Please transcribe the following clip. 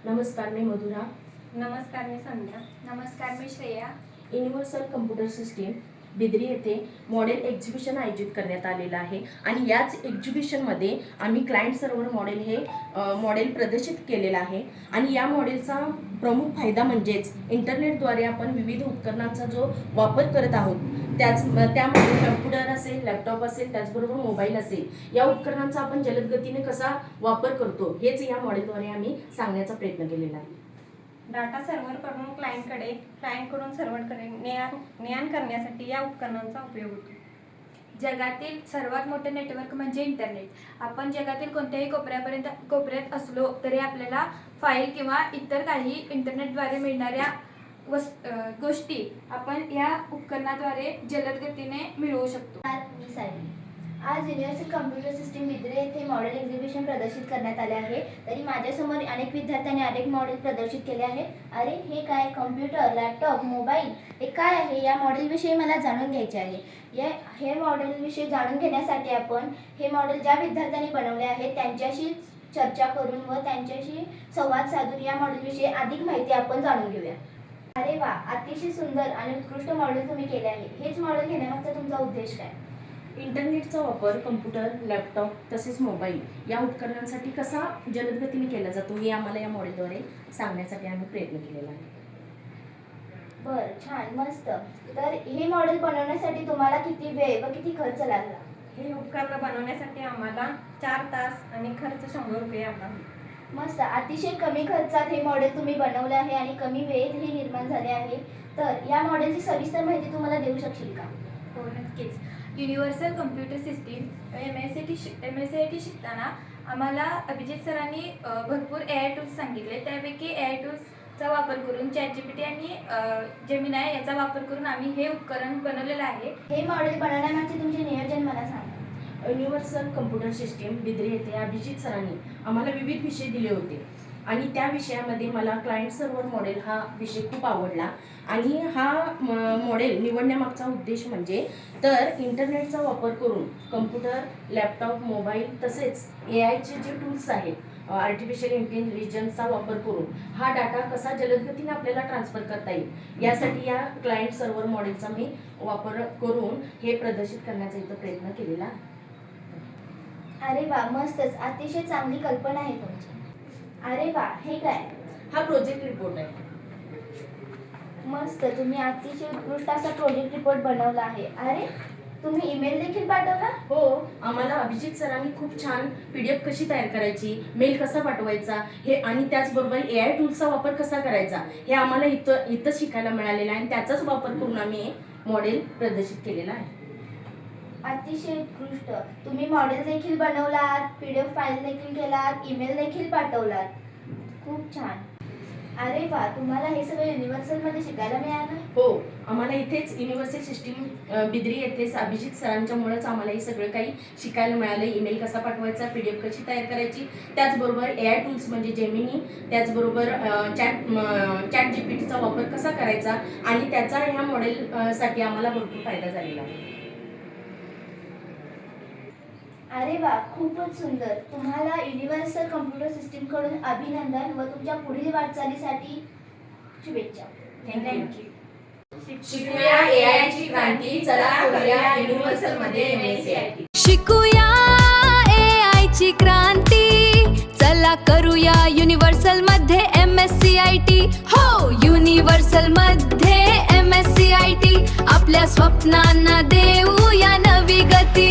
नमस्कार, मी मधुरा. नमस्कार, मी संध्या. नमस्कार, मी Shreya. Universal computer system Bidri येथे मॉडेल एक्झिबिशन आयोजित करण्यात आलेलं आहे आणि याच एक्झिबिशनमध्ये आम्ही क्लायंट सर्व्हर मॉडेल हे मॉडेल प्रदर्शित केलेलं आहे. आणि या मॉडेलचा प्रमुख फायदा म्हणजेच इंटरनेटद्वारे आपण विविध उपकरणांचा जो वापर करत आहोत त्यामध्ये कम्प्युटर असेल, लॅपटॉप असेल, त्याचबरोबर मोबाईल असेल, या उपकरणांचा आपण जलद गतीने कसा वापर करतो हेच या मॉडेलद्वारे आम्ही सांगण्याचा प्रयत्न केलेला आहे. डाटा सर्व्हरकडून क्लायंटकडून सर्व्हरकडे ने-आण करण्यासाठी या उपकरणांचा उपयोग होतो. जगातील सर्वात मोठे नेटवर्क म्हणजे इंटरनेट. आपण जगातील कोणत्याही कोपऱ्यात असलो तरी आपल्याला फाईल किंवा इतर काही इंटरनेटद्वारे मिळणाऱ्या गोष्टी आपण या उपकरणाद्वारे जलद गतीने मिळवू शकतो. मी सायली. आज युनिव्हर्सल कम्प्युटर सिस्टीम बिद्रे येथे मॉडेल एक्झिबिशन प्रदर्शित करण्यात आले आहे. तरी माझ्यासमोर अनेक विद्यार्थ्यांनी अनेक मॉडेल प्रदर्शित केले आहे. अरे हे काय, कम्प्युटर, लॅपटॉप, मोबाईल हे काय आहे? या मॉडेलविषयी मला जाणून घ्यायचे आहे. हे मॉडेलविषयी जाणून घेण्यासाठी आपण हे मॉडेल ज्या विद्यार्थ्यांनी बनवले आहे त्यांच्याशी चर्चा करून व त्यांच्याशी संवाद साधून या मॉडेलविषयी अधिक माहिती आपण जाणून घेऊया. अरे वा, अतिशय सुंदर आणि उत्कृष्ट मॉडेल तुम्ही केले आहे. हेच मॉडेल घेण्यामागचा तुमचा उद्देश काय? इंटरनेटचा वापर कम्प्युटर, लॅपटॉप तसेच मोबाईल या उपकरणांसाठी कसा जलद गतीने केला जातो हे आम्हाला या मॉडेलद्वारे सांगण्यासाठी आम्ही प्रयत्न केलेला आहे. बरं, छान, मस्त. तर हे मॉडेल बनवण्यासाठी तुम्हाला किती वेळ व किती खर्च लागला? हे उपकरण बनवण्यासाठी आम्हाला 4 तास आणि खर्च 100 रुपये आला. मस्त, अतिशय कमी खर्चात हे मॉडेल तुम्ही बनवले आहे आणि कमी वेळेत हे निर्माण झाले आहे. तर या मॉडेलची सविस्तर माहिती तुम्हाला देऊ शकशील का? हो, नक्कीच. युनिव्हर्सल कम्प्युटर सिस्टीम MSCIT शिकताना आम्हाला अभिजित सरांनी भरपूर AI टूल्स सांगितले. त्यापैकी AI टूल्सचा वापर करून ChatGPT आणि जेमिनाय याचा वापर करून आम्ही हे उपकरण बनवलेलं आहे. हे मॉडेल बनवण्यामागचे तुमचे नियोजन मला सांगा. युनिव्हर्सल कम्प्युटर सिस्टीम बिद्री येथे अभिजित सरांनी आम्हाला विविध विषय दिले होते आणि त्या विषयामध्ये मला क्लायंट सर्व्हर मॉडेल हा विषय खूप आवडला. आणि हा मॉडेल निवडण्यामागचा उद्देश म्हणजे तर इंटरनेटचा वापर करून कम्प्युटर, लॅपटॉप, मोबाईल तसेच AIचे जे टूल्स आहेत आर्टिफिशियल इंटेलिजन्सचा वापर करून हा डाटा कसा जलदगतीने आपल्याला ट्रान्सफर करता येईल यासाठी या क्लायंट सर्व्हर मॉडेलचा मी वापर करून हे प्रदर्शित करण्याचा इथं प्रयत्न केलेला आहे. अरे वा, मस्तच, अतिशय चांगली कल्पना आहे तुमची. अरे वा, हे काय? हा प्रोजेक्ट रिपोर्ट आहे. मस्त, तुम्ही अतिशय उत्कृष्ट असा प्रोजेक्ट रिपोर्ट बनवला आहे. अरे, तुम्ही ईमेल देखील पाठवला? हो, आम्हाला अभिजित सरांनी खूप छान PDF कशी तयार करायची, मेल कसा पाठवायचा हे आणि त्याचबरोबर AI टूल्सचा वापर कसा करायचा हे आम्हाला इथं शिकायला मिळालेलं आहे आणि त्याचाच वापर करून आम्ही हे मॉडेल प्रदर्शित केलेला आहे. अतिशय उत्कृष्ट. तुम्ही मॉडेल देखील बनवलात, PDF फाईल देखील केलात, ईमेल देखील पाठवलात. खूप छान. अरे वा, तुम्हाला हे सगळं युनिव्हर्सलमध्ये शिकायला मिळालं? हो, आम्हाला इथेच युनिव्हर्सल सिस्टीम बिद्री येथेच अभिजित सरांच्यामुळेच आम्हाला हे सगळं काही शिकायला मिळालं. ईमेल कसा पाठवायचा, PDF कशी तयार करायची, त्याचबरोबर AI टूल्स म्हणजे जेमिनी, त्याचबरोबर ChatGPTचा वापर कसा करायचा आणि त्याचा ह्या मॉडेलसाठी आम्हाला भरपूर फायदा झालेला आहे. अरे वा, खूपच सुंदर. तुम्हाला युनिव्हर्सल कम्प्युटर सिस्टीमकडून अभिनंदन व तुमच्या पुढील वाटचालीसाठी शुभेच्छा. थँक्यू. शिकूया AI ची क्रांती, चला करूया युनिव्हर्सलमध्ये MSCIT. शिकूया AI ची क्रांती, चला करूया युनिव्हर्सल मध्ये MSCIT. हो, युनिव्हर्सल मध्ये MSCIT. आपल्या स्वप्नांना देऊया नवी गती.